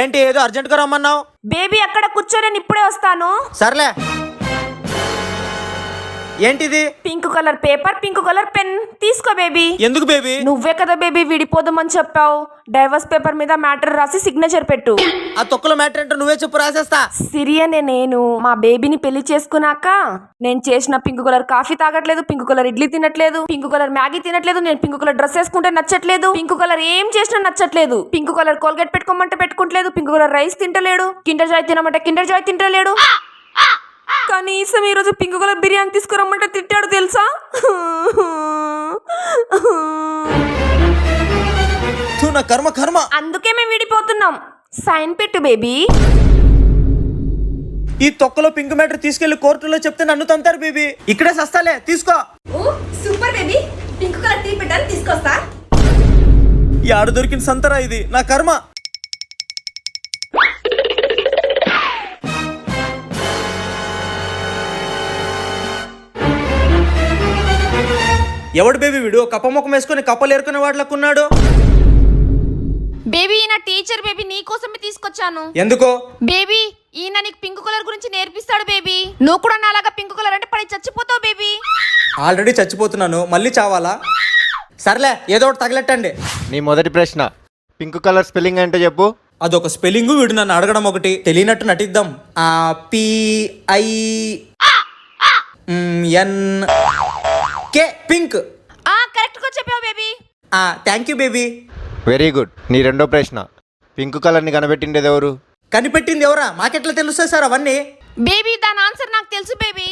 ఏంటి ఏదో అర్జెంట్ గా రమ్మన్నావు? బేబీ అక్కడ కూర్చో, నేను ఇప్పుడే వస్తాను. సర్లే. ఏంటిది? Pink colour paper, pink colour pen తీసుకో బేబీ. ఎందుకు బేబీ? నువ్వే కదా బేబీ విడిపోదామని చెప్పావు. డైవర్స్ పేపర్ మీద మ్యాటర్ రాసి సిగ్నేచర్ పెట్టు. ఆ తొక్కలో మ్యాటర్ ఏంటో నువ్వే చెప్పు, రాసేస్తా. సిరియనే నేను మా బేబీని పెళ్లి చేసుకున్నాక నేను చేసిన పింక్ కలర్ కాఫీ తాగట్లేదు, పింక్ కలర్ ఇడ్లీ తినట్లేదు, పింక్ కలర్ మ్యాగీ తినట్లేదు, నేను పింక్ కలర్ డ్రెస్ వేసుకుంటే నచ్చట్లేదు, పింక్ కలర్ ఏం చేసినా నచ్చట్లేదు, పింక్ కలర్ కోల్గేట్ పెట్టుకోమంటే పెట్టుకోవట్లేదు, పింక్ కలర్ రైస్ తింటలేడు, కిండర్ జాయ్ తినమంటే కిండర్ జాయ్ తింటలేడు, కనీసం ఈరోజు పింక్ కలర్ బిర్యానీ తీసుకురమ్మంటే తిట్టాడు తెలుసా. నా కర్మ కర్మ. అందుకే మేము విడిపోతున్నాం. సైన్ పెట్టు బేబీ. ఈ తొక్కలో పింక్ మ్యాటర్ తీసుకెళ్లి కోర్టులో చెప్తే నన్ను తంతారు బేబీ. ఇక్కడే సస్తాలే, తీసుకో. Super baby, pink colour T పెట్టాలి, తీసుకొస్తా. ఈ ఆడ దొరికిన సంతరా ఇది, నా కర్మ. ఎవడు బేబీ వీడు? కప్ప ముఖం వేసుకుని కప్పలు ఏరుకునే వాడులకున్నాడు. బేబీ ఈయన టీచర్ బేబీ, నీ కోసమే తీసుకొచ్చాను. ఎందుకో? బేబీ ఈయన నీకు పింక్ కలర్ గురించి నేర్పిస్తాడు బేబీ. నువ్వు కూడా నాలాగా పింక్ కలర్ అంటే పడి చచ్చిపోతావు బేబీ. ఆల్రెడీ చచ్చిపోతున్నాను, మళ్ళీ చావాలా? సర్లే, ఏదో ఒకటి తగలెట్టండి. నీ మొదటి ప్రశ్న, పింక్ కలర్ స్పెల్లింగ్ అంటే చెప్పు. అదొక స్పెల్లింగ్, వీడు నన్ను అడగడం ఒకటి. తెలియనట్టు నటిద్దాం. PINK pink. కరెక్ట్ గా చెప్పావు baby. Thank you baby. Very good. నీ రెండో ప్రశ్న, పింక్ కలర్ ని కనిపెట్టిండేది ఎవరు? కనిపెట్టింది ఎవరా? మాకెట్లా తెలుస్తాయి సార్ అవన్నీ? బేబీ దాని ఆన్సర్ నాకు తెలుసు బేబీ.